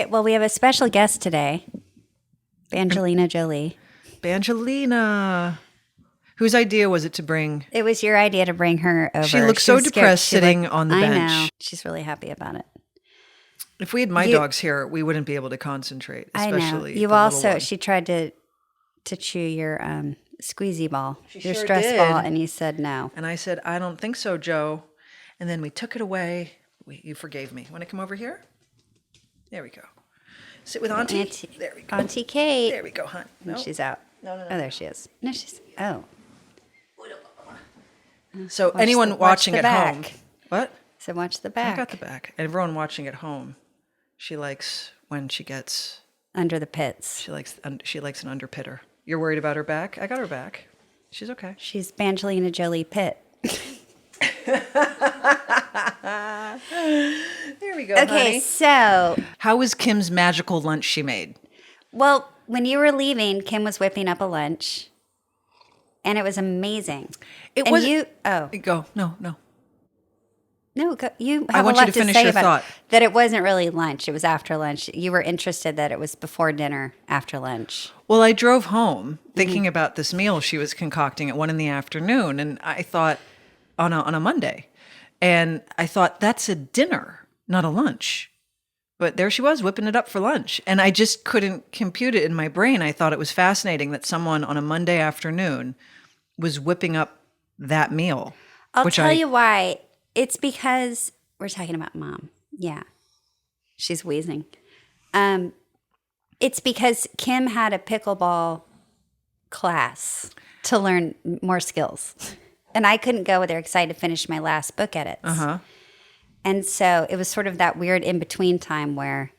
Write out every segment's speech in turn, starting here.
Okay, well, we have a special guest today, Banjolina Jolie. Banjolina. Whose idea was it to bring? It was your idea to bring her over. She looks so depressed sitting on the bench. I know. She's really happy about it. If we had my dogs here, we wouldn't be able to concentrate, especially I know. You also, she tried to chew your squeezy ball, your stress ball, and you said no. And I said, I don't think so, Joe. And then we took it away. You forgave me. Want to come over here? There we go. Sit with Auntie. There we go. Auntie Kate. There we go, hon. No. She's out. No. Oh, there she is. No, she's, oh. So anyone watching at home. What? So watch the back. I got the back. Everyone watching at home, she likes when she gets under the pits. She likes an underpitter. You're worried about her back? I got her back. She's okay. She's Banjolina Jolie Pitt. There we go. Okay, honey. So how was Kim's magical lunch she made? Well, when you were leaving, Kim was whipping up a lunch, and it was amazing. It was. Go. No. No, you I have want a lot you to finish say your about thought. That it wasn't really lunch. It was after lunch. You were interested that it was before dinner, after lunch. Well, I drove home thinking about this meal she was concocting at 1 p.m, and I thought on a Monday, and I thought that's a dinner, not a lunch. But there she was whipping it up for lunch, and I just couldn't compute it in my brain. I thought it was fascinating that someone on a Monday afternoon was whipping up that meal. I'll tell you why. It's because we're talking about Mom. Yeah. She's wheezing. It's because Kim had a pickleball class to learn more skills. And I couldn't go with her because I had to finish my last book edits. Uh-huh. And so it was sort of that weird in-between time where...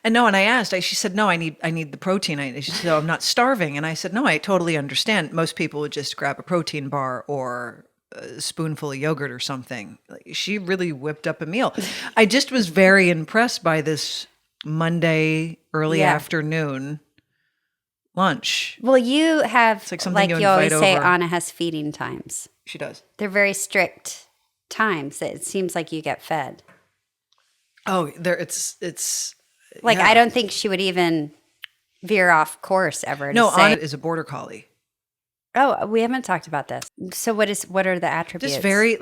And I asked, she said, no, I need the protein. She said, I'm not starving. And I said, no, I totally understand. Most people would just grab a protein bar or a spoonful of yogurt or something. She really whipped up a meal. I just was very impressed by this Monday early afternoon lunch. Well, you have, it's like something you always say, Anna has feeding times. She does. They're very strict times that it seems like you get fed. Oh, it's like, I don't think she would even veer off course ever. No, Anna is a border collie. Oh, we haven't talked about this. So what are the attributes? Just very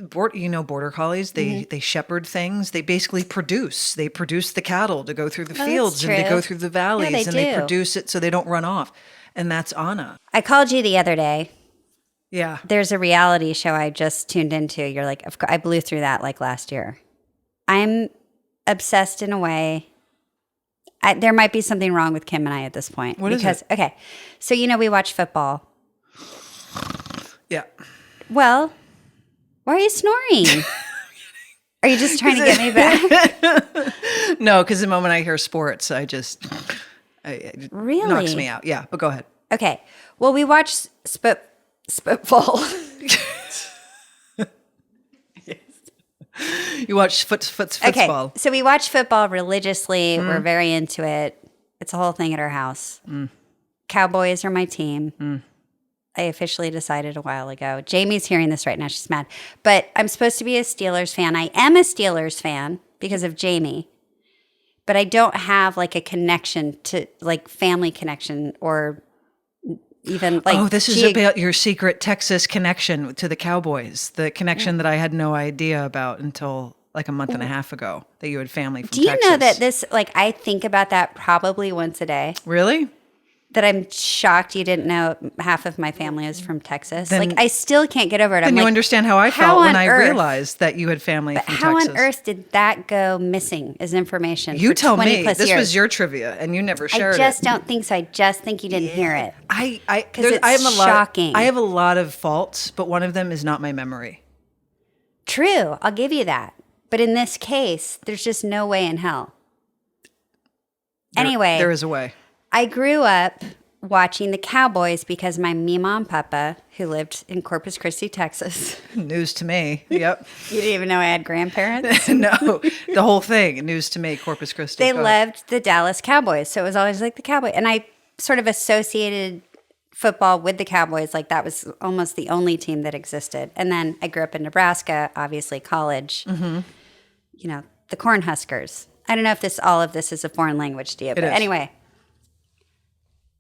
border collies. They shepherd things. They basically produce. They produce the cattle to go through the fields and they go through the valleys they produce it so they don't run off. And that's Anna. I called you the other day. Yeah. There's a reality show I just tuned into. You're like, I blew through that like last year. I'm obsessed in a way. There might be something wrong with Kim and I at this point. What is it? Okay, so we watch football. Yeah. Well, why are you snoring? Are you just trying to get me back? No, because the moment I hear sports, it really knocks me out. Yeah, but go ahead. Okay. Well, we watch football. You watch football. Okay, so we watch football religiously. We're very into it. It's a whole thing at our house. Cowboys are my team. I officially decided a while ago. Jamie's hearing this right now. She's mad. But I'm supposed to be a Steelers fan. I am a Steelers fan because of Jamie. But I don't have like a connection to family connection or even this is about your secret Texas connection to the Cowboys. The connection that I had no idea about until like a month and a half ago that you had family from Texas. Do you know that this, I think about that probably once a day. Really? That I'm shocked you didn't know half of my family is from Texas. I still can't get over it. Then you understand how I felt when I realized that you had family from Texas. How on earth did that go missing as information? You tell me. This years? Was your trivia, and you never shared it. I just don't think so. I just think you didn't hear it. It's shocking. I have a lot of faults, but one of them is not my memory. True. I'll give you that. But in this case, there's just no way in hell. Anyway. There is a way. I grew up watching the Cowboys because my Mima and Papa, who lived in Corpus Christi, Texas. News to me. Yep. You didn't even know I had grandparents? No, the whole thing. News to me, Corpus Christi. They loved the Dallas Cowboys, so it was always like the Cowboys. And I sort of associated football with the Cowboys, like that was almost the only team that existed. And then I grew up in Nebraska, obviously college. Mm-hmm. The Cornhuskers. I don't know if all of this is a foreign language to you, but is. anyway.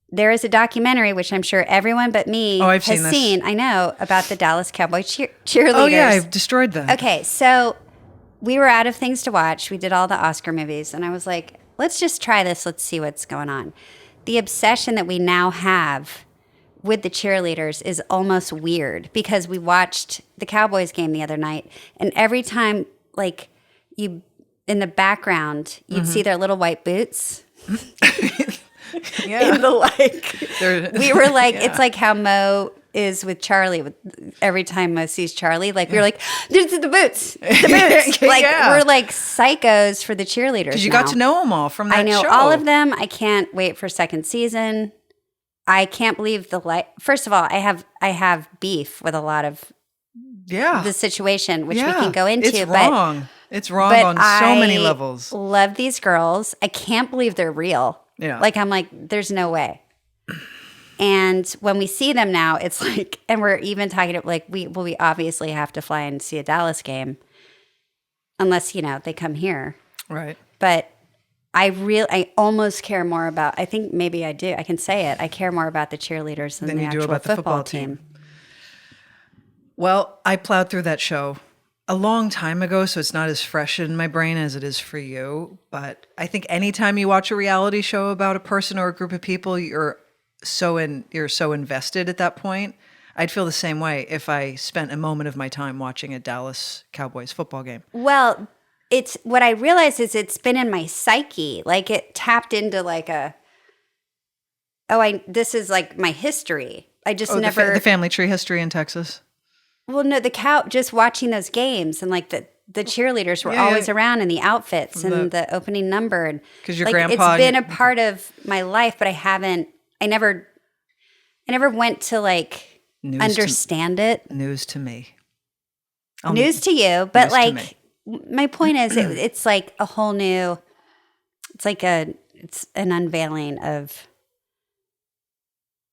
There is a documentary, which I'm sure everyone but me I've has seen, I know, about the Dallas Cowboy cheerleaders. Oh, yeah, I've destroyed them. Okay, so we were out of things to watch. We did all the Oscar movies, and I was like, let's just try this. Let's see what's going on. The obsession that we now have with the cheerleaders is almost weird because we watched the Cowboys game the other night, and every time, like, you in the background, you'd see their little white boots. Yeah. In the we were like, it's like how Mo is with Charlie. Every time Mo sees Charlie, like we were like, the boots, like we're like psychos for the cheerleaders. Because you got to know them all from that I know show. all of them. I can't wait for second season. I can't believe First of all, I have beef with a lot of the situation, which we can go into. It's wrong. It's wrong on so many levels. Love these girls. I can't believe they're real. Yeah. Like, I'm like, there's no way. And when we see them now, it's like, and we're even talking about like, we obviously have to fly and see a Dallas game unless, they come here. Right. But I almost care more about, I think maybe I do. I can say it. I care more about the cheerleaders than the you do actual about the football team. Well, I plowed through that show a long time ago, so it's not as fresh in my brain as it is for you. But I think anytime you watch a reality show about a person or a group of people, you're so invested at that point. I'd feel the same way if I spent a moment of my time watching a Dallas Cowboys football game. Well, it's what I realized is it's been in my psyche. Like it tapped into like this is like my history. I just never the family tree history in Texas. Well, no, just watching those games and like the cheerleaders were always around in the outfits and the opening number. Because your grandpa. It's been a part of my life, but I never went to like understand it. News to me. News to you, but like my point is it's like a whole new, it's an unveiling of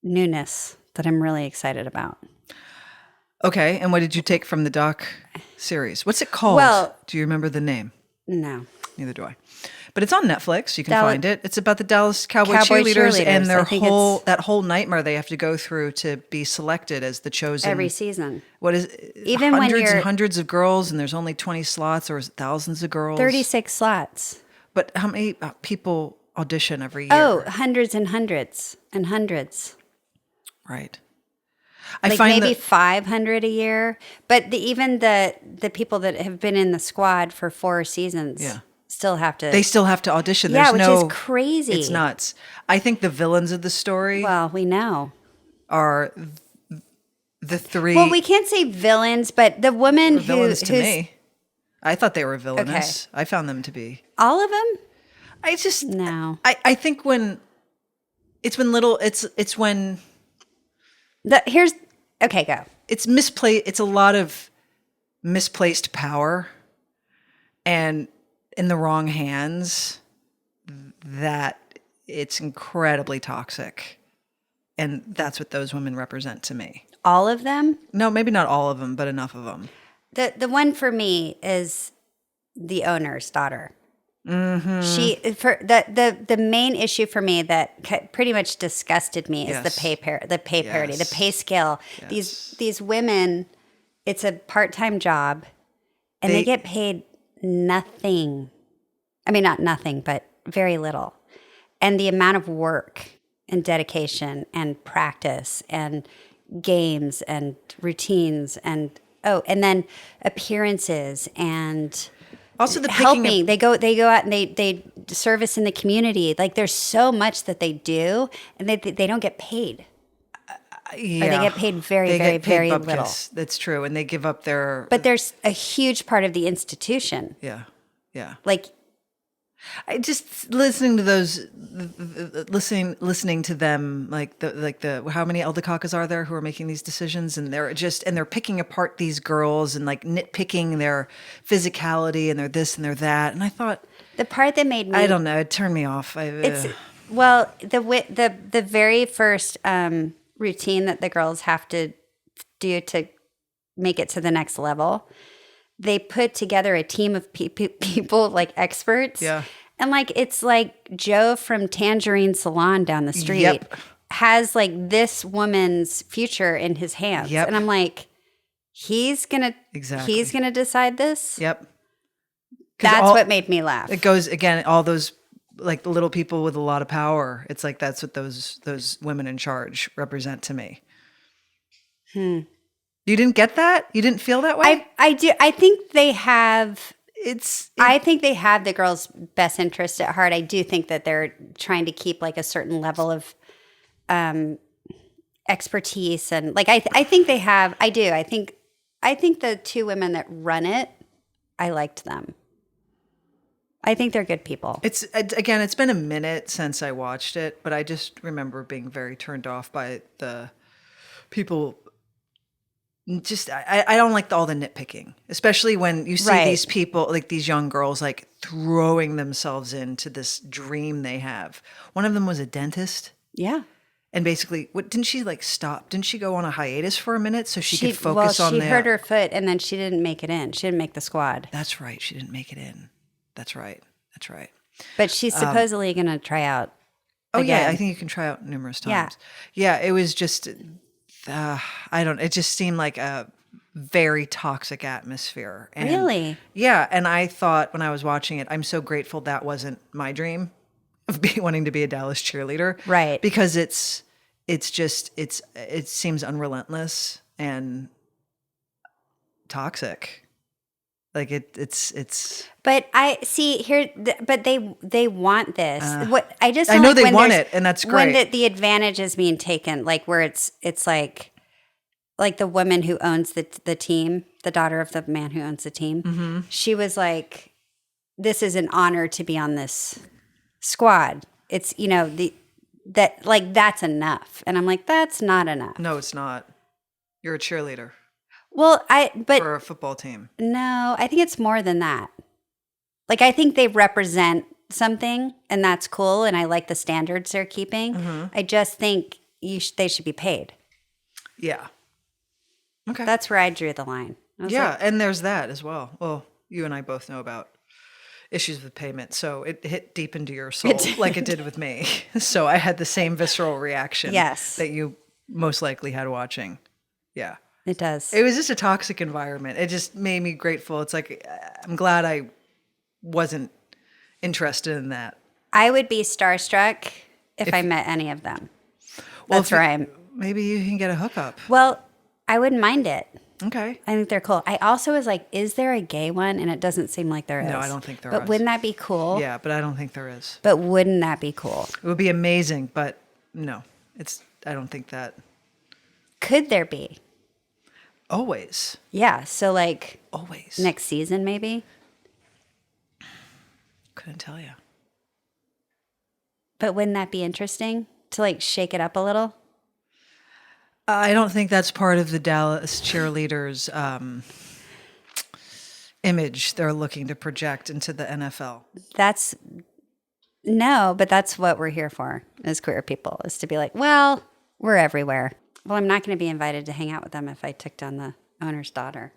newness that I'm really excited about. Okay, and what did you take from the doc series? What's it called? Well, do you remember the name? No. Neither do I. But it's on Netflix. You can find it. It's about the Dallas Cowboy cheerleaders and their whole nightmare they have to go through to be selected as the chosen every season. What is even hundreds and hundreds of girls, and there's only 20 slots, or is it thousands of girls? 36 slots. But how many people audition every year? Oh, hundreds and hundreds and hundreds. Right. Like maybe 500 a year, but even the people that have been in the squad for 4 seasons still have to. They still have to audition. Yeah, which is crazy. It's nuts. I think the villains of the story. Well, we know are the 3. Well, we can't say villains, but the woman villains to me. I thought they were villainous. Okay. I found them to be. All of them? I just no. I think when it's when okay, go. It's misplaced. It's a lot of misplaced power, and in the wrong hands, that it's incredibly toxic, and that's what those women represent to me. All of them? No, maybe not all of them, but enough of them. The one for me is the owner's daughter. Mm-hmm. The main issue for me that pretty much disgusted me is the pay parity, the pay scale. Yes. These women, it's a part-time job, and they get paid nothing. I mean, not nothing, but very little. And the amount of work and dedication and practice and games and routines and then appearances and. Also, the helping. They go out and they service in the community. Like there's so much that they do, and they don't get paid. Or they get paid very little. That's true, and they give up their. But there's a huge part of the institution. Yeah. Like, I just listening to those, listening to them, like the how many Aldecocas are there who are making these decisions, and they're picking apart these girls and like nitpicking their physicality and their this and their that, and I thought the part that made me, I don't know, it turned me off. The very first routine that the girls have to do to make it to the next level. They put together a team of people like experts. Yeah. And like, it's like Joe from Tangerine Salon down the street has like this woman's future in his hands. Yep. And I'm like, he's going to decide this. Yep. That's what made me laugh. It goes again, all those like little people with a lot of power. It's like, that's what those women in charge represent to me. You didn't get that? You didn't feel that way? I do. I think they have. I think they have the girls' best interest at heart. I do think that they're trying to keep like a certain level of expertise, and like I think they have. I do. I think the two women that run it, I liked them. I think they're good people. It's been a minute since I watched it, but I just remember being very turned off by the people. Just I don't like all the nitpicking, especially when you see these people, like these young girls, like throwing themselves into this dream they have. One of them was a dentist. Yeah. And basically, didn't she like stop? Didn't she go on a hiatus for a minute so she could focus on that? She hurt her foot and then she didn't make it in. She didn't make the squad. That's right. She didn't make it in. That's right. But she's supposedly going to try out. Oh, again. Yeah. I think you can try out numerous times. Yeah. It was just, it just seemed like a very toxic atmosphere. And, really? Yeah. And I thought when I was watching it, I'm so grateful that wasn't my dream of wanting to be a Dallas cheerleader. Right. Because it seems unrelentless and toxic. Like it's. But I see here, but they want this. I know they want it, and that's great. When the advantage is being taken, like where it's like the woman who owns the team, the daughter of the man who owns the team. Mm-hmm. She was like, "This is an honor to be on this squad." It's that's enough, and I'm like, that's not enough. No, it's not. You're a cheerleader. Well, for a football team. No, I think it's more than that. Like, I think they represent something, and that's cool, and I like the standards they're keeping. Mm-hmm. I just think they should be paid. Yeah. Okay. That's where I drew the line. And there's that as well. Well, you and I both know about issues with payment, so it hit deep into your soul like it did with me. So I had the same visceral reaction that you most likely had watching. Yeah. It does. It was just a toxic environment. It just made me grateful. It's like, I'm glad I wasn't interested in that. I would be starstruck if I met any of them. Well, that's where I'm. Maybe you can get a hookup. Well, I wouldn't mind it. Okay. I think they're cool. I also was like, is there a gay one? And it doesn't seem like there is. No, I don't think there is. But wouldn't that be cool? Yeah, but I don't think there is. But wouldn't that be cool? It would be amazing, but no. I don't think that. Could there be? Always. Yeah. So like. Always. Next season, maybe? Couldn't tell you. But wouldn't that be interesting to like shake it up a little? I don't think that's part of the Dallas cheerleaders' image they're looking to project into the NFL. But that's what we're here for as queer people, is to be like, well, we're everywhere. Well, I'm not going to be invited to hang out with them if I took down the owner's daughter.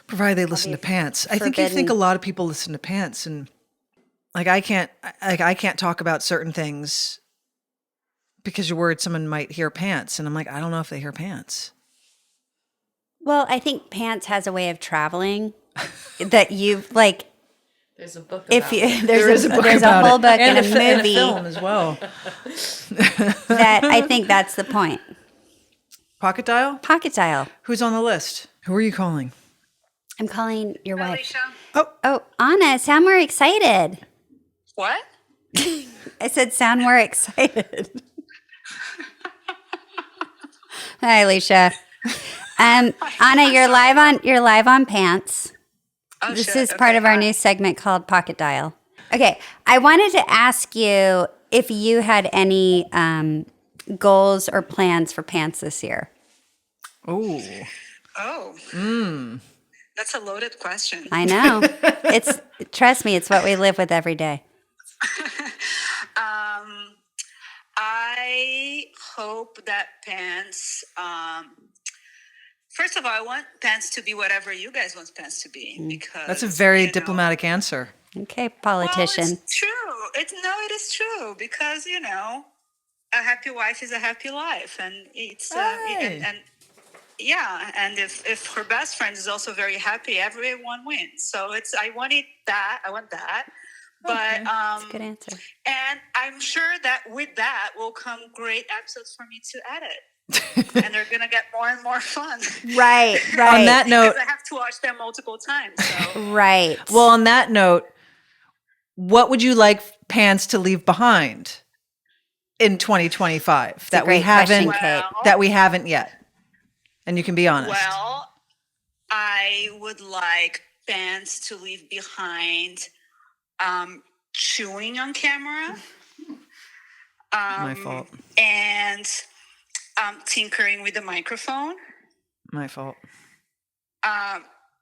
Provided they listen to Pants. I think a lot of people listen to Pants, and I can't talk about certain things because you're worried someone might hear Pants, and I'm like, I don't know if they hear Pants. Well, I think Pants has a way of traveling that you like. There's a book about it. There's a whole book and a movie and a film as well. That I think that's the point. Pocket dial? Pocket dial. Who's on the list? Who are you calling? I'm calling your wife. Leisha. Oh, Anna, sound more excited. What? I said sound more excited. Hi, Leisha. Anna, you're live on Pants. Oh, this is part of our new segment called Pocket Dial. Okay, I wanted to ask you if you had any goals or plans for Pants this year. Oh. That's a loaded question. I know. Trust me, it's what we live with every day. I hope that Pants, first of all, I want Pants to be whatever you guys want Pants to be, because that's a very diplomatic answer. Okay, politician. Well, it's true. It is true because a happy wife is a happy life, and it's and yeah, and if her best friend is also very happy, everyone wins. So I want that. But That's a good answer. And I'm sure that with that will come great episodes for me to edit. And they're gonna get more and more fun. Right. On that note, I have to watch them multiple times. So. Right. Well, on that note, what would you like Pants to leave behind in 2025 that we haven't that we haven't yet? And you can be honest. Well, I would like Pants to leave behind chewing on camera. My fault. And tinkering with the microphone. My fault.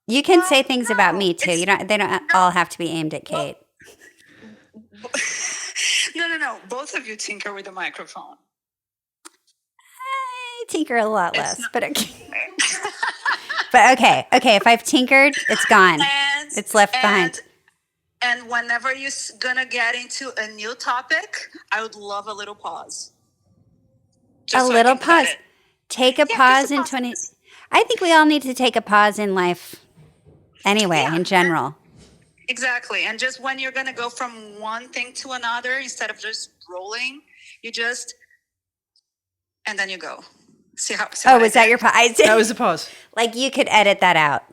You can say things about me too. They don't all have to be aimed at Kate. No. Both of you tinker with the microphone. I tinker a lot less, but okay. But okay. If I've tinkered, it's gone. It's left behind. And whenever you're gonna get into a new topic, I would love a little pause. A little pause. Take a pause in 20. I think we all need to take a pause in life anyway, in general. Exactly. And just when you're going to go from one thing to another, instead of just rolling, and then you go. Was that your pause? That was the pause. Like you could edit that out.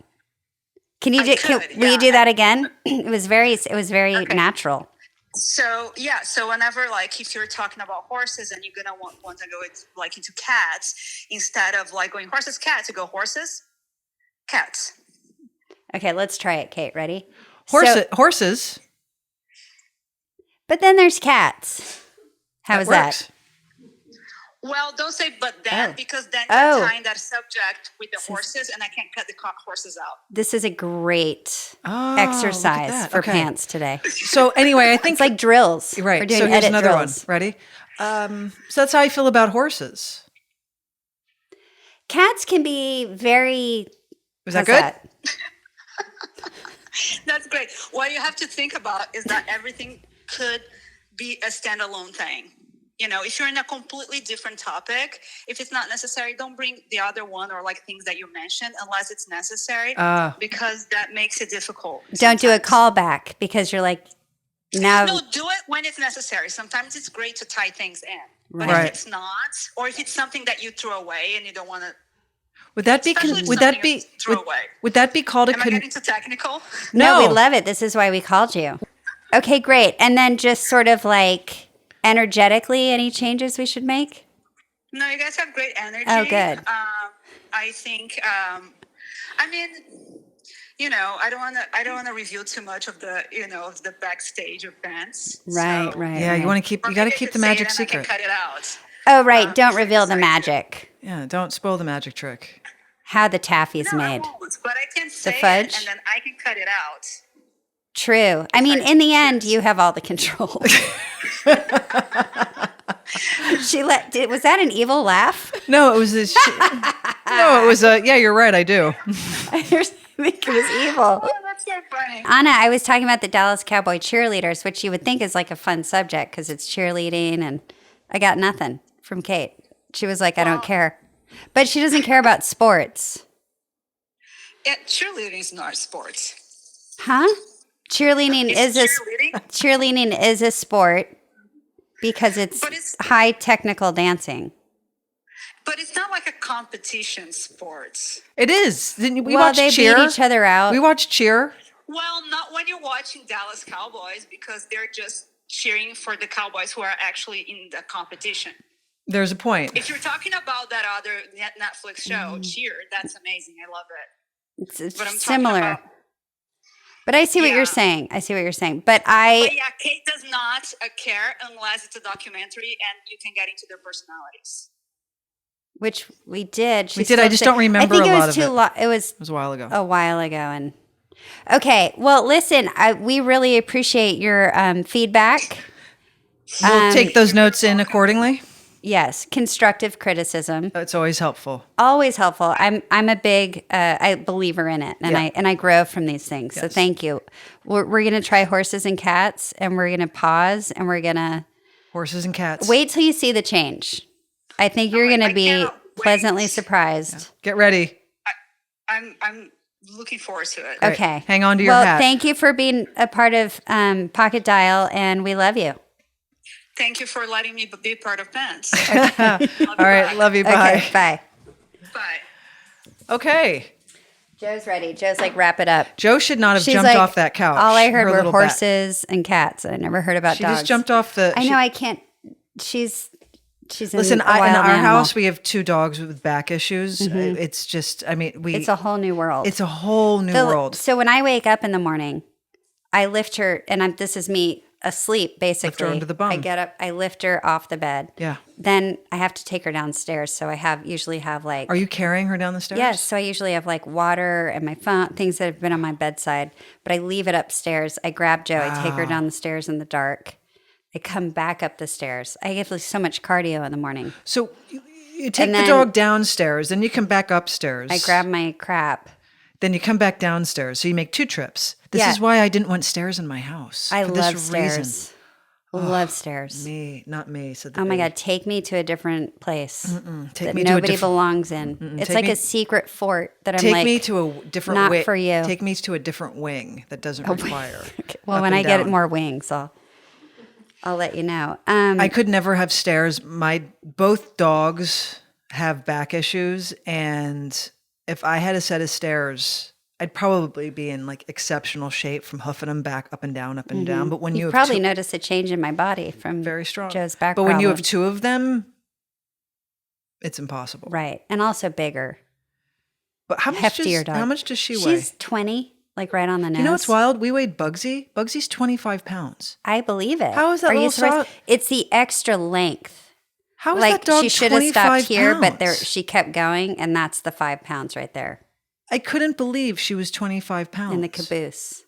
Can you will you do that again? It was very natural. So whenever, like, if you're talking about horses and you're gonna want to go into cats, instead of like going horses, cats, you go horses, cats. Okay, let's try it, Kate. Ready? Horses. But then there's cats. How is that? Well, don't say but then, because then you're tying that subject with the horses, and I can't cut the horses out. This is a great exercise for Pants today. So anyway, I think it's like drills. Right. We're doing so here's another drills. one. Ready? So that's how I feel about horses. Cats can be very... Was that good? That's great. What you have to think about is that everything could be a standalone thing. If you're in a completely different topic, if it's not necessary, don't bring the other one or like things that you mentioned unless it's necessary, because that makes it difficult. Don't do a callback because you're like, now. No, do it when it's necessary. Sometimes it's great to tie things in. But Right. if it's not, or if it's something that you throw away and you don't want to. Would that be called a? Am I getting too technical? No, we love it. This is why we called you. Okay, great. And then just sort of like energetically, any changes we should make? No, you guys have great energy. Oh, good. I think. I don't want to reveal too much of the the backstage of bands. Right. Yeah, you want to keep. You got to keep the magic secret. I can cut it out. Oh, right. Don't reveal the magic. Yeah, don't spoil the magic trick. How the taffy's made. I won't, but I can say the fudge? it, and then I can cut it out. True. I mean, in the end, you have all the control. Was that an evil laugh? No, it was this. No, it was a. Yeah, you're right. I do. I think it was evil. Oh, that's so funny. Anna, I was talking about the Dallas Cowboy cheerleaders, which you would think is like a fun subject because it's cheerleading, and I got nothing from Kate. She was like, I don't care. But she doesn't care about sports. Yeah, cheerleading is not sports. Huh? Cheerleading is a sport because it's high technical dancing. But it's not like a competition sport. It is. We watch cheer. Beat each other out. We watch cheer. Well, not when you're watching Dallas Cowboys because they're just cheering for the Cowboys who are actually in the competition. There's a point. If you're talking about that other Netflix show, Cheer, that's amazing. I love it. It's similar. But I see what you're saying. But Kate does not care unless it's a documentary and you can get into their personalities. Which we did. I just don't remember a lot of it. It was a while ago. And okay. Well, listen, we really appreciate your feedback. We'll take those notes in accordingly. Yes, constructive criticism. It's always helpful. Always helpful. I'm a big believer in it, and Yeah. I grow from these things. So Yes. thank you. We're gonna try horses and cats, and we're gonna pause, and we're gonna Horses and cats. wait till you see the change. I think you're I gonna be cannot wait. pleasantly surprised. Get ready. I'm looking forward to it. Right. Okay. Hang on to your well, hat. thank you for being a part of Pocket Dial, and we love you. Thank you for letting me be part of Pants. All right. Love you. Bye. Okay, bye. Bye. Okay. Joe's ready. Joe's like, wrap it up. Joe should not have She's jumped like, off that couch. All I heard Her were little bat. horses and cats. I never heard about She dogs. just jumped off the. I she- know. I can't. She's Listen, in, in our animal. house we have 2 dogs with back issues. It's just, I mean, It's a whole new world. It's a whole new world. So when I wake up in the morning, I lift her, and this is me asleep, basically. Lift her onto the bum. I get up, I lift her off the bed. Yeah. Then I have to take her downstairs. So I usually have like. Are you carrying her down the stairs? Yes. So I usually have like water and my phone, things that have been on my bedside, but I leave it upstairs. I grab Joe, I take her down the stairs in the dark. I come back up the stairs. I give so much cardio in the morning. So you take And the then- dog downstairs, then you come back upstairs. I grab my crap. Then you come back downstairs. So you make 2 trips. This Yeah. is why I didn't want stairs in my house. I for love this stairs. reason. Love stairs. Me, not me. Said the Oh my baby. God, take me to a different place Take that me to a nobody different- belongs in. It's Take like me- a secret fort that I'm Take like, me to a different not wing. for you. Take me to a different wing that doesn't require. well, up when and I get down. more wings, I'll let you know. I could never have stairs. Both dogs have back issues, and if I had a set of stairs, I'd probably be in like exceptional shape from hoofing them back up and down, up and down. But when you you have probably 2, noticed a change in my body from very strong. Joe's back But when you have problem. 2 of them, it's impossible. Right. And also bigger. But how much Heftier dog. How much does she weigh? She's 20, like right on the nose. You know what's wild? We weighed Bugsy. Bugsy's 25 pounds. I believe it. How is that Are you little surprised? soft- It's the extra length. How is Like that dog she should have 25 stopped here, but pounds? she kept going, and that's the 5 pounds right there I couldn't believe she was 25 pounds. in the caboose.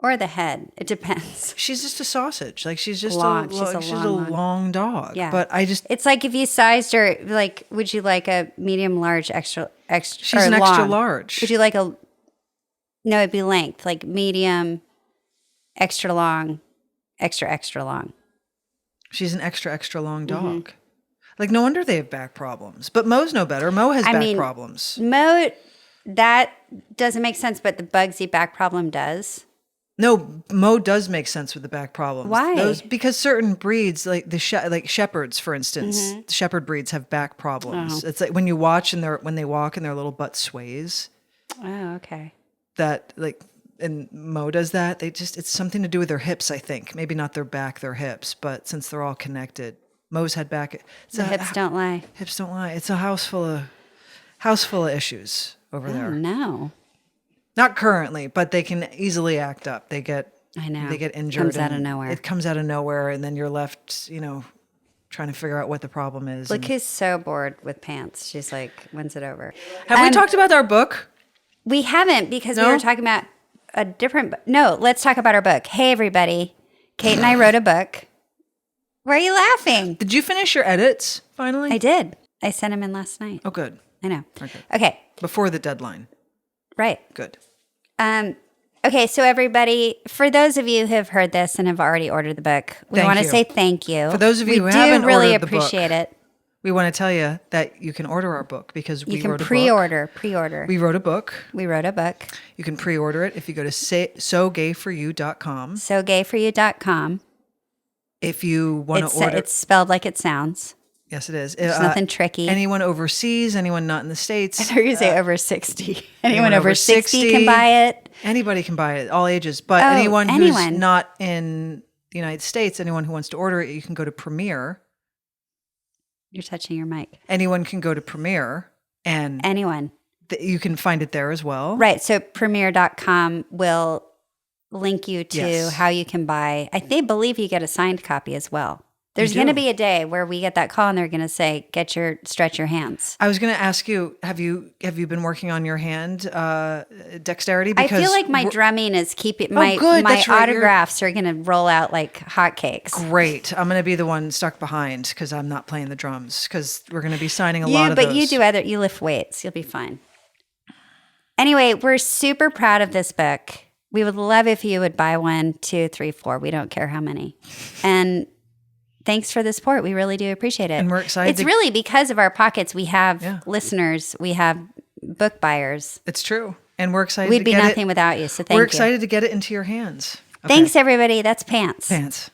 Or the head. It depends. She's just a sausage. Like she's just Long. a She's a she's long, a long dog. Yeah. But I just It's like if you sized her, like, would you like a medium, large, extra? she's or an extra long? large. Would you like a? No, it'd be length, like medium, extra long, extra long. She's an extra long Mm-hmm. dog. Like no wonder they have back problems. But Mo's no better. Mo has back problems. Mo, that doesn't make sense, but the Bugsy back problem does. No, Mo does make sense with the back problems. Why? Because certain breeds, like like shepherds, for instance, Mm-hmm. the shepherd breeds have back problems. Oh. It's like when you watch and when they walk and their little butt sways. Oh, okay. That like and Mo does that. It's something to do with their hips, I think. Maybe not their back, their hips, but since they're all connected. Mo's had back. The hips don't lie. Hips don't lie. It's a house full of issues over Oh, there. no. Not currently, but they can easily act up. They get I know. they get injured. Comes out of and nowhere. It comes out of nowhere, and then you're left, trying to figure out what the problem is. Look and- who's so bored with pants. She's like, when's it over? Have we talked about our book? We haven't because we No? were talking about a different. No, let's talk about our book. Hey, everybody. Kate and I wrote a book. Why are you laughing? Did you finish your edits finally? I did. I sent them in last night. Oh, good. I know. Okay. Okay. Before the deadline. Right. Good. Okay, so everybody, for those of you who have heard this and have already ordered the book, we Thank want to you. say thank you. For those of you we who do haven't really ordered the book, appreciate it. We want to tell you that you can order our book because You we can wrote a book. pre-order. We wrote a book. We wrote a book. You can pre-order it if you go to sogayforyou.com. SoGayForYou.com. If you want to order, It's spelled like it sounds. yes, it is. There's nothing tricky. Anyone overseas, anyone not in the States, I thought you were going to say over 60. Anyone over 60 can buy it. Anybody can buy it, all ages. But Oh, anyone who's anyone. not in the United States, anyone who wants to order it, you can go to Premiere. You're touching your mic. Anyone can go to Premiere, and Anyone. you can find it there as well. Right. So premiere.com will link you to Yes. how you can buy. They believe you get a signed copy as well. There's going to be a day where we get that call and they're going to say, stretch your hands. I was going to ask you, have you been working on your hand dexterity? I feel like my drumming is keeping my autographs are going to roll out like hotcakes. Great. I'm going to be the one stuck behind because I'm not playing the drums because we're going to be signing a lot of those. But you lift weights. You'll be fine. Anyway, we're super proud of this book. We would love if you would buy 1, 2, 3, 4. We don't care how many. And thanks for the support. We really do appreciate it. And we're excited. It's really because of our pockets. We have listeners. We have book buyers. It's true. And we're excited We'd be nothing without you. So thank you. We're excited to get it into your hands. Okay. Thanks, everybody. That's Pants. Pants.